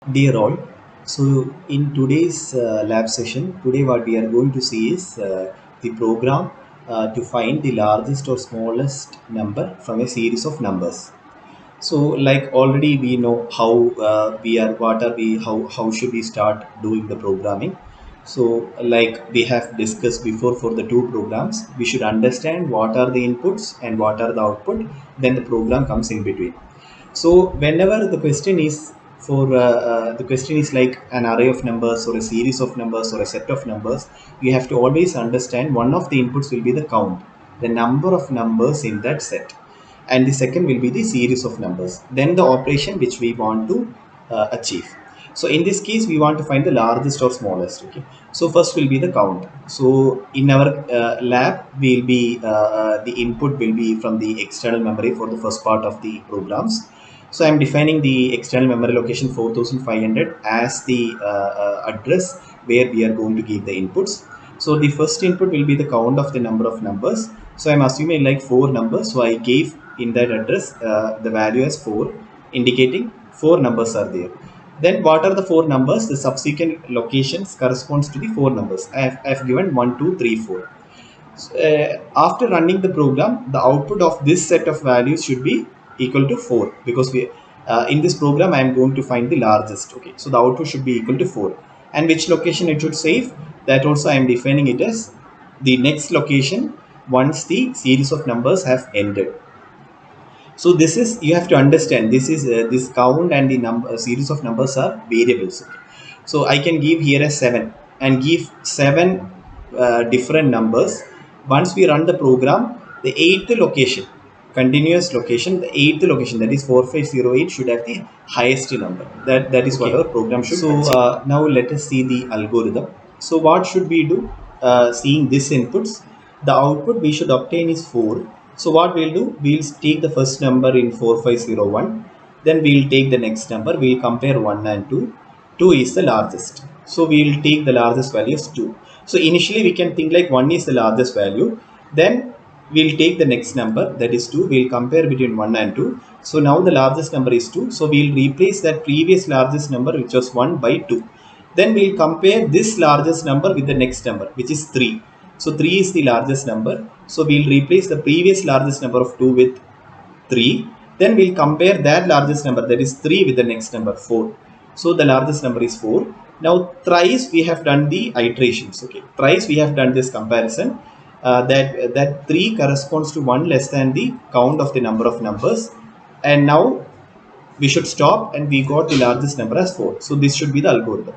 Dear all, so in today's lab session, today what we are going to see is the program to find the largest or smallest number from a series of numbers. So like already we know how what are we, how should we start doing the programming. So like we have discussed before for the two programs, we should understand what are the inputs and what are the output, then the program comes in between. So whenever the question is like an array of numbers or a series of numbers or a set of numbers, you have to always understand one of the inputs will be the count, the number of numbers in that set, and the second will be the series of numbers, then the operation which we want to achieve. So in this case we want to find the largest or smallest. Okay, so first will be the count. So in our lab will be the input will be from the external memory for the first part of the programs. So I'm defining the external memory location 4500 as the address where we are going to give the inputs. So the first input will be the count of the number of numbers. So I'm assuming like four numbers. So I gave in that address the value as 4, indicating four numbers are there. Then what are the four numbers? The subsequent locations corresponds to the four numbers. I have given 1, 2, 3, 4. After running the program, the output of this set of values should be equal to 4, because we in this program I am going to find the largest. Okay, so the output should be equal to 4, and which location it should save, that also I am defining it as the next location once the series of numbers have ended. So this is, you have to understand, this is this count and the number series of numbers are variables. Okay, so I can give here as 7 and give 7 different numbers. Once we run the program, the eighth location, continuous location, the eighth location, that is 4508, should have the highest number. That is what Okay. our program should achieve. Now let us see the algorithm. So what should we do? Seeing this inputs, the output we should obtain is 4. So what we'll do, we'll take the first number in 4501, then we'll take the next number, we'll compare 1 and 2. 2 is the largest, so we'll take the largest value as 2. So initially we can think like 1 is the largest value, then we'll take the next number, that is 2, we'll compare between 1 and 2. So now the largest number is 2, so we'll replace that previous largest number, which was 1, by 2. Then we'll compare this largest number with the next number, which is 3. So 3 is the largest number. So we'll replace the previous largest number of 2 with 3. Then we'll compare that largest number, that is 3, with the next number 4. So the largest number is 4. Now thrice we have done the iterations. Okay, thrice we have done this comparison. That 3 corresponds to 1 less than the count of the number of numbers, and now we should stop, and we got the largest number as 4. So this should be the algorithm.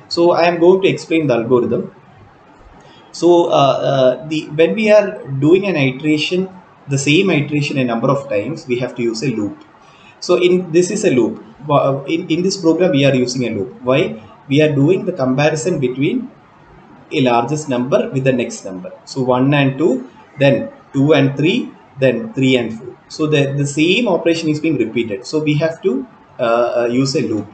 So I am going to explain the algorithm. So the when we are doing an iteration, the same iteration a number of times, we have to use a loop. So in this is a loop. In this program we are using a loop. Why? We are doing the comparison between a largest number with the next number. So 1 and 2, then 2 and 3, then 3 and 4. So the same operation is being repeated. So we have to use a loop.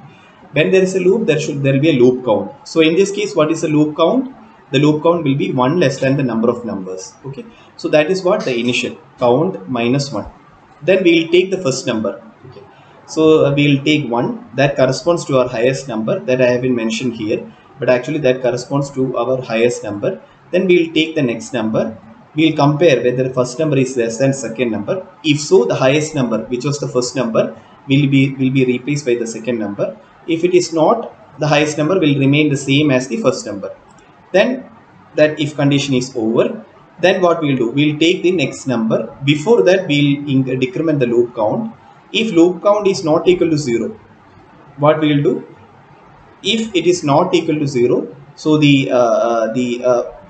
When there is a loop, there will be a loop count. So in this case, what is the loop count? The loop count will be 1 less than the number of numbers. Okay, so that is what the initial count minus 1. Then we will take the first number. Okay, so we will take 1, that corresponds to our highest number, that I haven't mentioned here, but actually that corresponds to our highest number. Then we will take the next number. We will compare whether the first number is less than second number. If so, the highest number, which was the first number, will be replaced by the second number. If it is not, the highest number will remain the same as the first number. Then that if condition is over, then what we'll do, we'll take the next number. Before that, we'll decrement the loop count. If loop count is not equal to 0, what we'll do, if it is not equal to 0, so the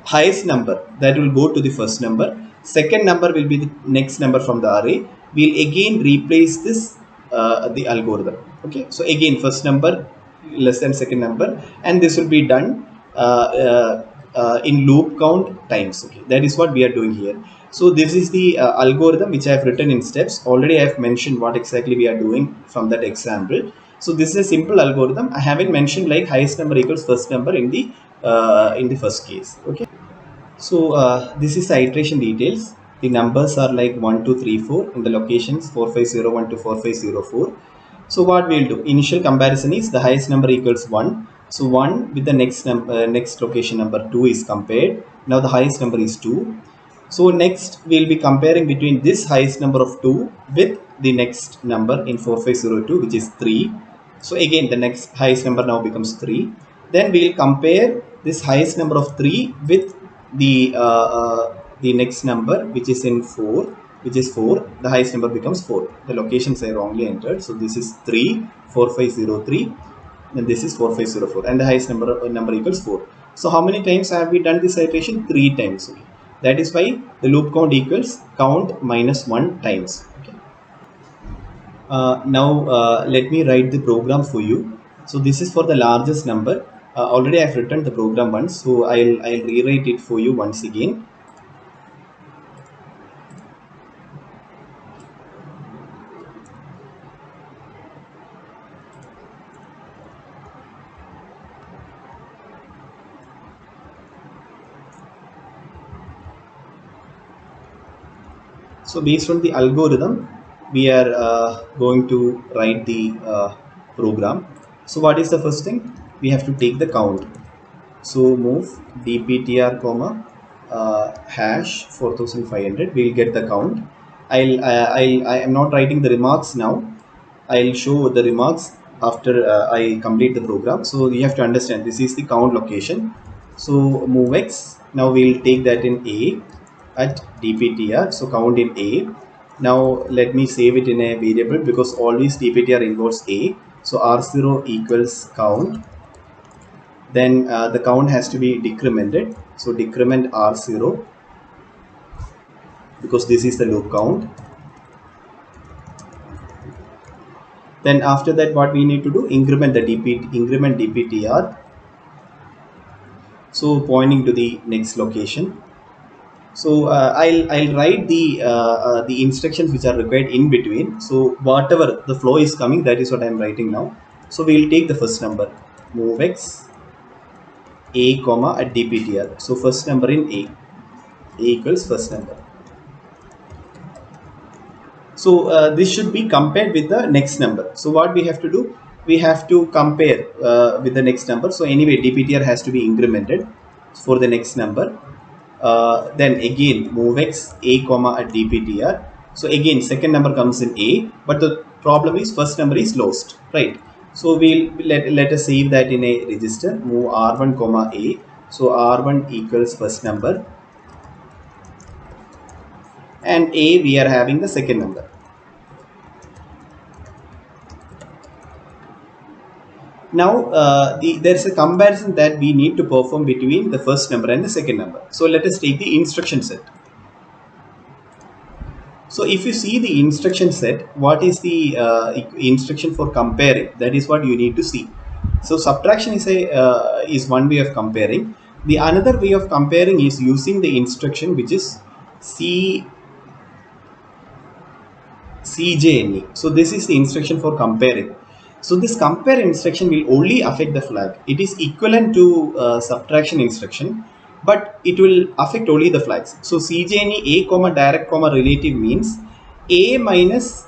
highest number, that will go to the first number. Second number will be the next number from the array. We'll again replace this the algorithm. Okay, so again first number less than second number, and this will be done in loop count times. Okay, that is what we are doing here. So this is the algorithm which I have written in steps. Already I have mentioned what exactly we are doing from that example. So this is a simple algorithm. I haven't mentioned like highest number equals first number in the first case. Okay, so this is the iteration details. The numbers are like 1, 2, 3, 4 in the locations 4501 to 4504. So what we'll do, initial comparison is the highest number equals 1. So 1 with the next number, next location number 2 is compared. Now the highest number is 2. So next we'll be comparing between this highest number of 2 with the next number in 4502, which is 3. So again the next highest number now becomes 3. Then we'll compare this highest number of 3 with the next number, which is in 4, which is 4. The highest number becomes 4. The locations are wrongly entered. So this is 34503, and this is 4504, and the highest number equals 4. So how many times have we done this iteration? 3 times. That is why the loop count equals count minus 1 times. Okay. Now let me write the program for you. So this is for the largest number. Already I've written the program once, so I'll rewrite it for you once again. So based on the algorithm, we are going to write the program. So what is the first thing? We have to take the count. So move dptr comma hash 4500. We'll get the count. I am not writing the remarks now. I'll show the remarks after I complete the program. So you have to understand this is the count location. So move x. Now we'll take that in a at dptr. So count in a. Now let me save it in a variable because always dptr involves a. So r0 equals count. Then the count has to be decremented. So decrement r0 because this is the loop count. Then after that, what we need to do, increment the increment dptr. So pointing to the next location. So I'll write the instructions which are required in between. So whatever the flow is coming, that is what I'm writing now. So we'll take the first number, move x a comma at dptr. So first number in a equals first number. So this should be compared with the next number. So what we have to do, we have to compare with the next number. So anyway, dptr has to be incremented for the next number. Then again move x a comma at dptr. So again second number comes in a, but the problem is first number is lost, right? So we'll let us save that in a register. Move r1 comma a. So r1 equals first number, and a we are having the second number. Now there is a comparison that we need to perform between the first number and the second number. So let us take the instruction set. So if you see the instruction set, what is the instruction for comparing? That is what you need to see. So subtraction is one way of comparing. The another way of comparing is using the instruction which is CJNE. So this is the instruction for comparing. So this compare instruction will only affect the flag. It is equivalent to subtraction instruction, but it will affect only the flags. So CJNE a comma direct comma relative means a minus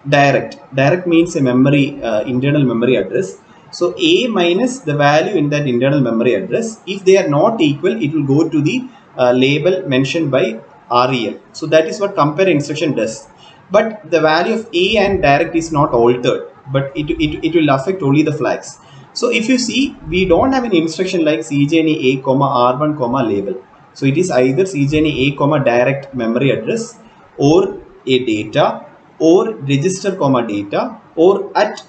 direct. Direct means a memory internal memory address. So a minus the value in that internal memory address. If they are not equal, it will go to the label mentioned by REL. So that is what compare instruction does. But the value of a and direct is not altered, but it will affect only the flags. So if you see, we don't have an instruction like CJNE a comma r1 comma label. So it is either CJNE a comma direct memory address, or a data, or register comma data, or at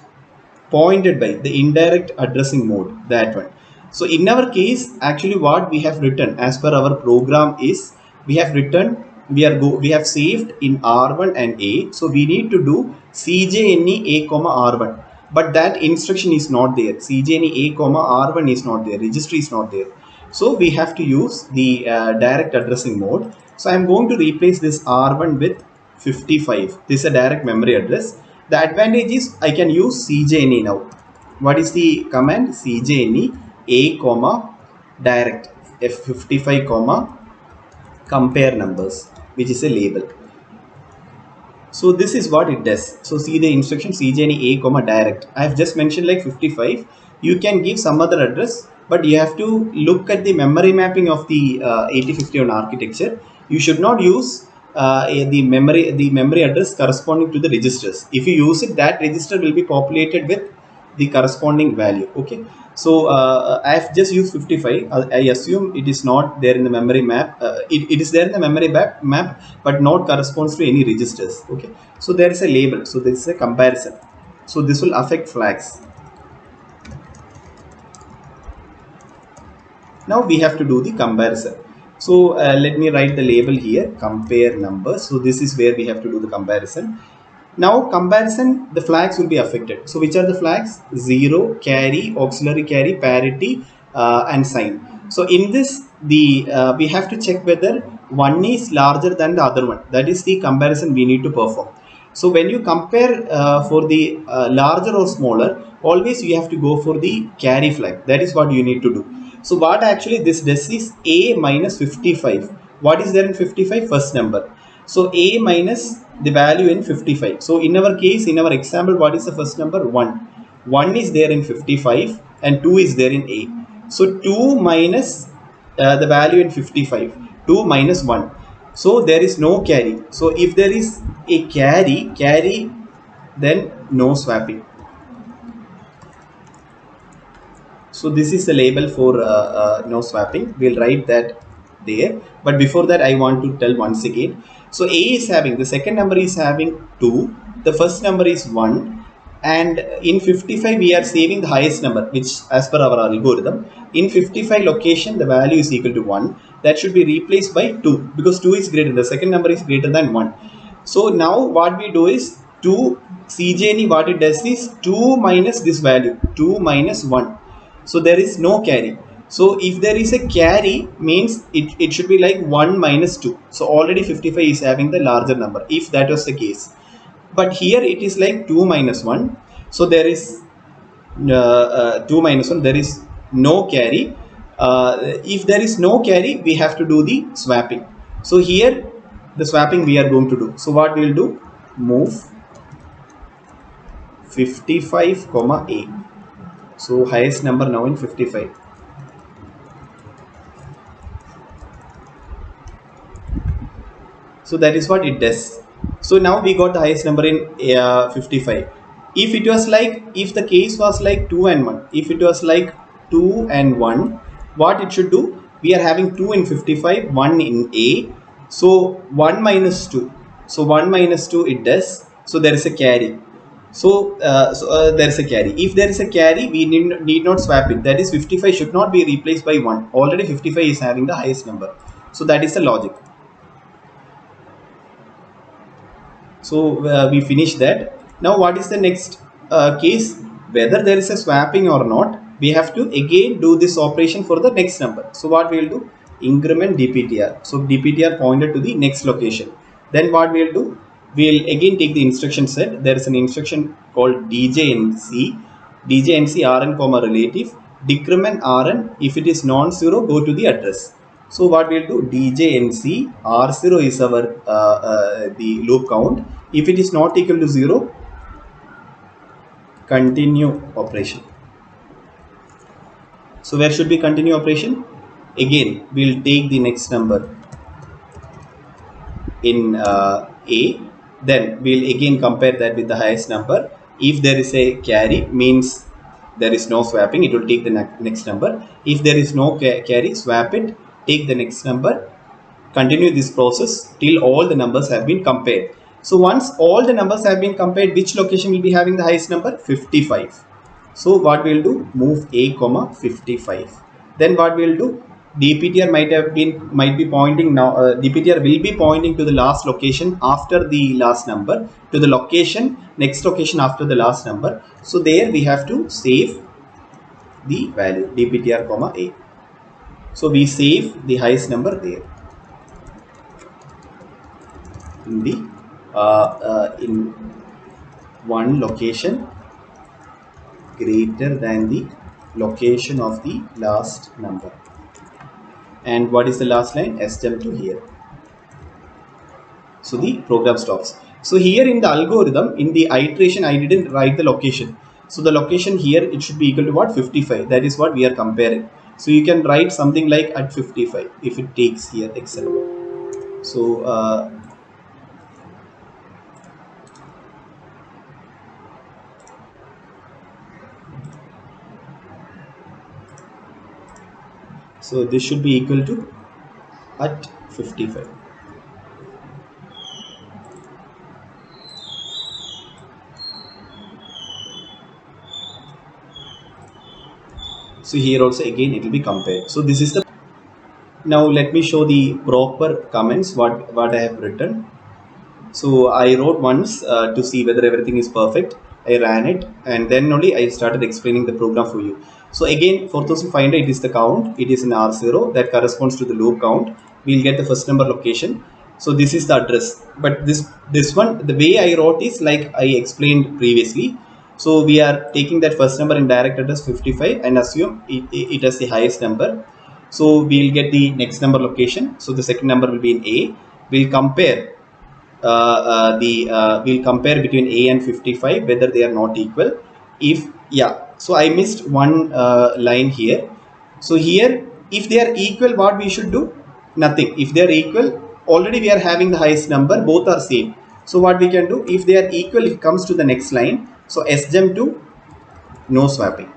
pointed by the indirect addressing mode, that one. So in our case, actually what we have written as per our program is, we have written, we have saved in r1 and a. So we need to do CJNE a comma r1, but that instruction is not there. CJNE a comma r1 is not there, registry is not there. So we have to use the direct addressing mode. So I am going to replace this r1 with 55. This is a direct memory address. The advantage is I can use CJNE now. What is the command? CJNE a comma direct f55 comma compare numbers, which is a label. So this is what it does. So see the instruction cjne a comma direct. I have just mentioned like 55. You can give some other address, but you have to look at the memory mapping of the 8051 architecture. You should not use the memory address corresponding to the registers. If you use it, that register will be populated with the corresponding value. Okay, so I have just used 55. I assume it is not there in the memory map. It is there in the memory map, but not corresponds to any registers. Okay, so there is a label, so this is a comparison, so this will affect flags. Now we have to do the comparison. So let me write the label here, compare numbers. So this is where we have to do the comparison. Now comparison, the flags will be affected. So which are the flags? 0, carry, auxiliary carry, parity, and sign. So in this, the we have to check whether one is larger than the other one. That is the comparison we need to perform. So when you compare for the larger or smaller, always you have to go for the carry flag. That is what you need to do. So what actually this does is a minus 55. What is there in 55? First number. So a minus the value in 55. So in our case, in our example, what is the first number? 1. 1 is there in 55 and 2 is there in a. So 2 minus the value in 55. 2 minus 1. So there is no carry. So if there is a carry, then no swapping. So this is the label for no swapping. We'll write that there. But before that, I want to tell once again. So A is having, the second number is having 2. The first number is 1. And in 55, we are saving the highest number, which as per our algorithm. In 55 location, the value is equal to 1. That should be replaced by 2 because 2 is greater. The second number is greater than 1. So now what we do is 2 CJNE, what it does is 2 minus this value, 2 minus 1. So there is no carry. So if there is a carry, means it should be like 1 minus 2. So already 55 is having the larger number, if that was the case. But here it is like 2 minus 1. So there is 2 minus 1. There is no carry. If there is no carry, we have to do the swapping. So here the swapping we are going to do. So what we will do? Move 55 comma A. So highest number now in 55. So that is what it does. So now we got the highest number in 55. If it was like, if the case was like 2 and 1, if it was like 2 and 1, what it should do? We are having 2 in 55, 1 in A. So 1 minus 2. So 1 minus 2 it does. So there is a carry. So there is a carry. If there is a carry, we need not swap it. That is 55 should not be replaced by 1. Already 55 is having the highest number. So that is the logic. So we finish that. Now what is the next case? Whether there is a swapping or not, we have to again do this operation for the next number. So what we will do? Increment DPTR. So DPTR pointed to the next location. Then what we will do? We will again take the instruction set. There is an instruction called DJNC. DJNC Rn comma relative. Decrement Rn. If it is non-zero, go to the address. So what we'll do? DJNC R0 is our the loop count. If it is not equal to 0, continue operation. So where should be continue operation? Again, we'll take the next number in A. Then we'll again compare that with the highest number. If there is a carry, means there is no swapping, it will take the next number. If there is no carry, swap it, take the next number, continue this process till all the numbers have been compared. So once all the numbers have been compared, which location will be having the highest number? 55. So what we will do? Move A comma 55. Then what we will do? DPTR might be pointing now. DPTR will be pointing to the last location after the last number, to the location next location after the last number. So there we have to save the value DPTR comma A. So we save the highest number there in the in one location greater than the location of the last number. And what is the last line? S jump to here. So the program stops. So here in the algorithm, in the iteration, I didn't write the location. So the location here, it should be equal to what? 55. That is what we are comparing. So you can write something like at 55 if it takes here Excel. So so this should be equal to at 55. So here also again it will be compared. So this is the, now let me show the proper comments what I have written. So I wrote once to see whether everything is perfect. I ran it and then only I started explaining the program for you. So again 4500 it is the count. It is in R0 that corresponds to the loop count. We'll get the first number location. So this is the address. But this one, the way I wrote is like I explained previously. So we are taking that first number in direct address 55 and assume it as the highest number. So we'll get the next number location. So the second number will be in A. We'll compare we'll compare between A and 55 whether they are not equal. If yeah, so I missed one line here. So here if they are equal, what we should do? Nothing. If they are equal, already we are having the highest number, both are same. So what we can do, if they are equal, it comes to the next line. So sjump to no swapping.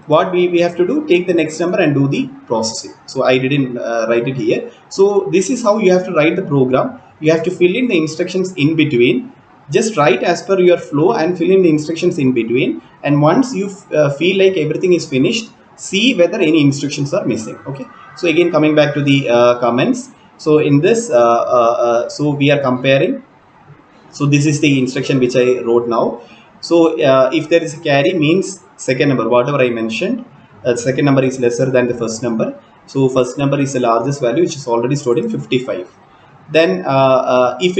What we have to do, take the next number and do the processing. So I didn't write it here. So this is how you have to write the program. You have to fill in the instructions in between. Just write as per your flow and fill in the instructions in between, and once you feel like everything is finished, see whether any instructions are missing. Okay, so again coming back to the comments. So in this so we are comparing. So this is the instruction which I wrote now. So if there is a carry, means second number whatever I mentioned, second number is lesser than the first number. So first number is the largest value, which is already stored in 55. Then if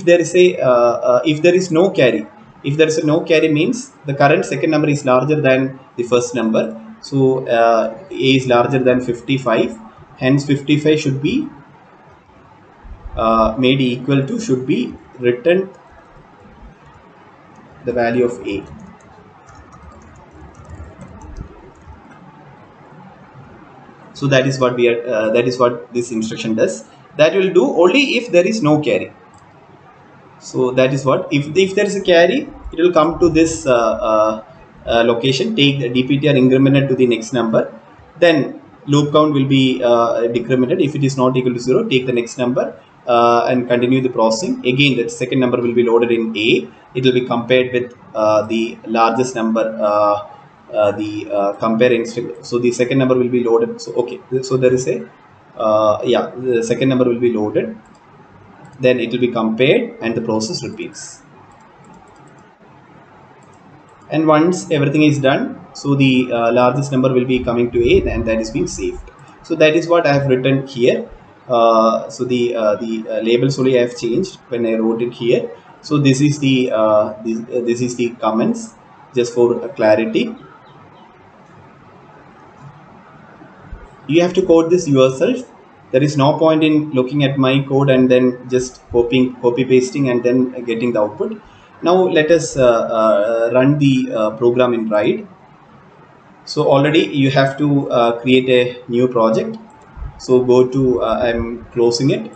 there is a if there is no carry, if there is a no carry, means the current second number is larger than the first number. So A is larger than 55, hence 55 should be made equal to, should be written the value of A. So that is what we are that is what this instruction does. That will do only if there is no carry. So that is what, if there is a carry, it will come to this location, take the dptr incremented to the next number, then loop count will be decremented. If it is not equal to 0, take the next number and continue the processing. Again, the second number will be loaded in A. It will be compared with the largest number, the compare instruction. So the second number will be loaded. So okay, so there is a yeah, the second number will be loaded, then it will be compared and the process repeats. And once everything is done, so the largest number will be coming to A, and that is being saved. So that is what I have written here. So the labels only I have changed when I wrote it here. So this is the this is the comments, just for clarity. You have to code this yourself. There is no point in looking at my code and then just copy pasting and then getting the output. Now let us run the program in Ride. So already you have to create a new project. So go to I'm closing it.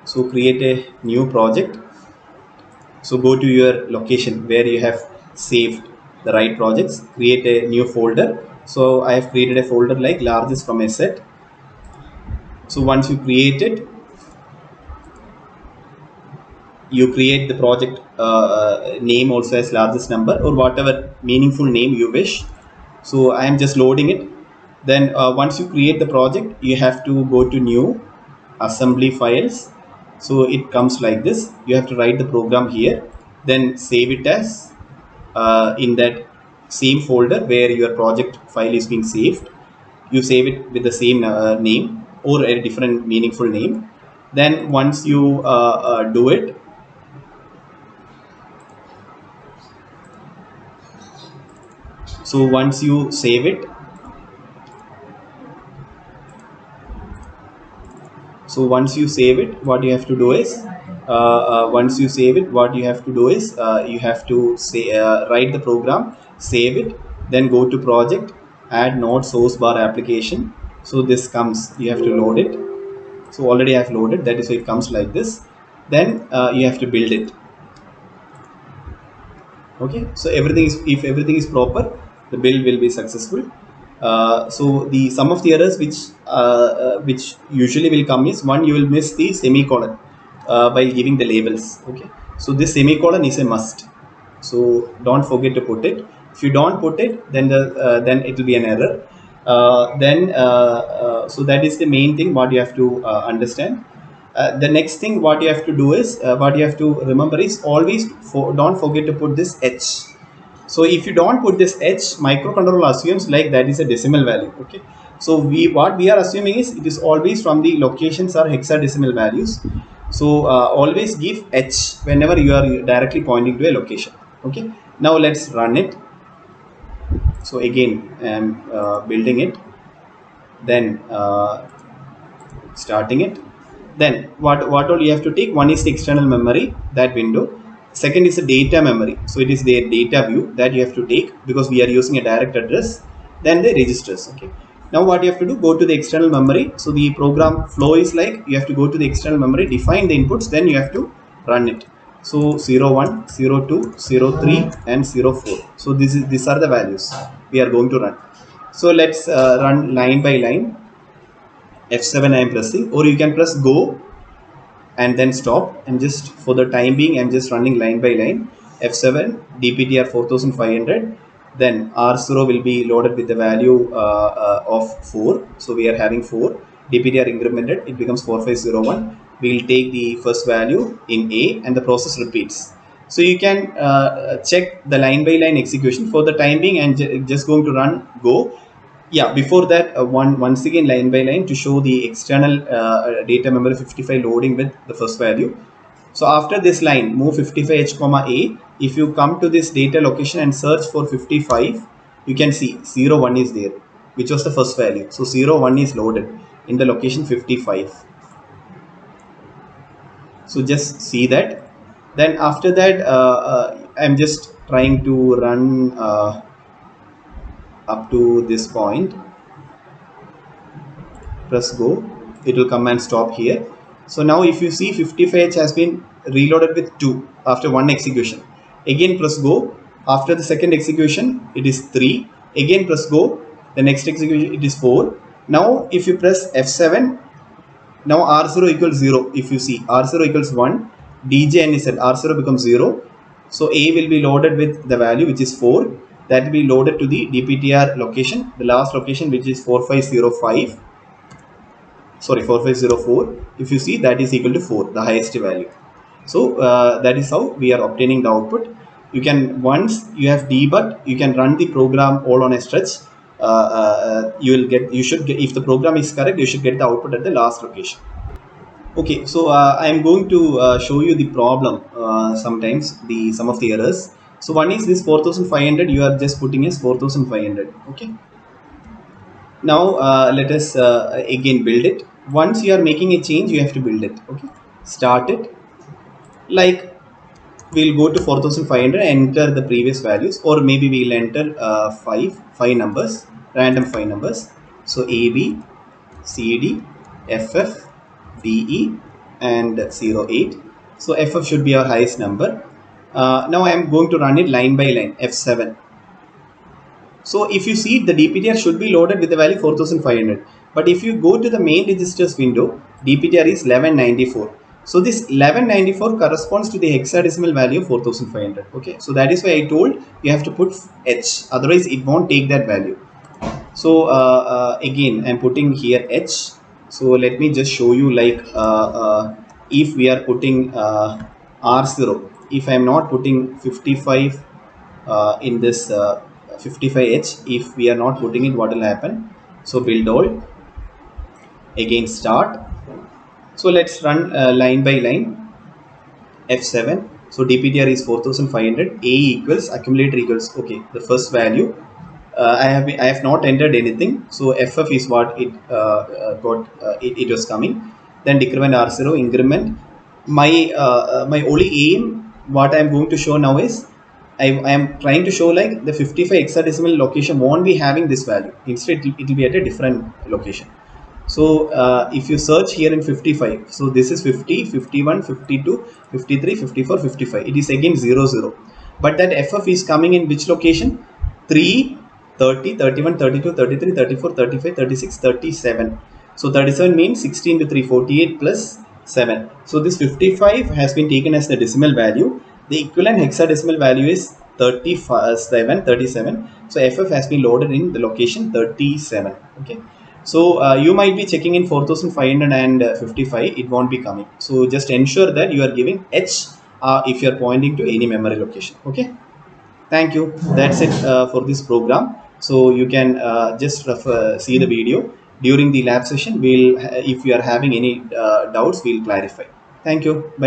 So create a new project. So go to your location where you have saved the right projects, create a new folder. So I have created a folder like largest from asset. So once you create it, you create the project name also as largest number or whatever meaningful name you wish. So I am just loading it. Then once you create the project, you have to go to new assembly files. So it comes like this. You have to write the program here, then save it as in that same folder where your project file is being saved. You save it with the same name or a different meaningful name. Then once you do it, so once you save it, so once you save it, what you have to do is Once you save it, what you have to do is you have to say write the program, save it, then go to project, add node source bar application. So this comes, you have to load it. So already I have loaded, that is why it comes like this. Then you have to build it. Okay, so everything is, if everything is proper, the build will be successful. So the some of the errors which usually will come is, one, you will miss the semicolon while giving the labels. Okay, so this semicolon is a must, so don't forget to put it. If you don't put it, then it will be an error. So that is the main thing what you have to understand. The next thing what you have to do is, what you have to remember is, always don't forget to put this h. So if you don't put this h, microcontroller assumes like that is a decimal value. Okay, so what we are assuming is, it is always from the locations or hexadecimal values. So always give h whenever you are directly pointing to a location. Okay, now let's run it. So again I'm building it, then starting it. Then what all you have to take, one is the external memory, that window. Second is the data memory, so it is the data view that you have to take, because we are using a direct address. Then the registers. Okay, now what you have to do, go to the external memory. So the program flow is like, you have to go to the external memory, define the inputs, then you have to run it. So 01, 02, 03 and 04. So these are the values we are going to run. So let's run line by line. F7 I am pressing, or you can press go and then stop. And just for the time being, I'm just running line by line. F7 DPTR 4500, then R0 will be loaded with the value of 4. So we are having 4. DPTR incremented, it becomes 4501. We'll take the first value in A, and the process repeats. So you can check the line by line execution. For the time being, I'm just going to run go. Yeah, before that, once again line by line to show the external data memory 55 loading with the first value. So after this line, move 55h comma a. If you come to this data location and search for 55, you can see 01 is there, which was the first value. So 01 is loaded in the location 55. So just see that. Then after that, I'm just trying to run up to this point. Press go, it will come and stop here. So now if you see, 55h has been reloaded with 2 after one execution. Again press go, after the second execution it is 3. Again press go, the next execution it is 4. Now if you press F7, now R0 equals 0. If you see, R0 equals 1, DJN is set, R0 becomes 0. So A will be loaded with the value which is 4. That will be loaded to the DPTR location, the last location, which is 4505. Sorry, 4504. If you see, that is equal to 4, the highest value. So that is how we are obtaining the output. You can, once you have debugged, you can run the program all on a stretch. You should get, if the program is correct, you should get the output at the last location. Okay, so I am going to show you the problem. Sometimes some of the errors. So one is this 4500, you are just putting as 4500. Okay, now let us again build it. Once you are making a change, you have to build it. Okay, start it. Like, we'll go to 4500, enter the previous values, or maybe we'll enter five numbers, random 5 numbers. So AB, CD, FF, DE and 08. So FF should be our highest number. Now I am going to run it line by line. F7. So if you see, the DPTR should be loaded with the value 4500. But if you go to the main registers window, DPTR is 1194. So this 1194 corresponds to the hexadecimal value of 4500. Okay, so that is why I told you have to put H, otherwise it won't take that value. So again I'm putting here H. So let me just show you, like if we are putting R0, if I am not putting 55 in this 55H, if we are not putting it, what will happen? So build all, again start. So let's run line by line. F7. So DPTR is 4500. A equals, accumulator equals, okay, the first value. I have not entered anything. So FF is what it got. It was coming. Then decrement R0, increment. my only aim, what I'm going to show now is, I am trying to show like the 55 hexadecimal location won't be having this value. Instead, it will be at a different location. So if you search here in 55, so this is 50, 51, 52, 53, 54, 55. It is again 0, 0. But that FF is coming in which location? 3, 30, 31, 32, 33, 34, 35, 36, 37. So 37 means 16 to 3, 48 plus 7. So this 55 has been taken as the decimal value. The equivalent hexadecimal value is 37, 37. So FF has been loaded in the location 37. Okay. So you might be checking in 4555, it won't be coming. So just ensure that you are giving H if you are pointing to any memory location. Okay. Thank you. That's it for this program. So you can just see the video during the lab session. We'll, if you are having any doubts, we'll clarify. Thank you. Bye.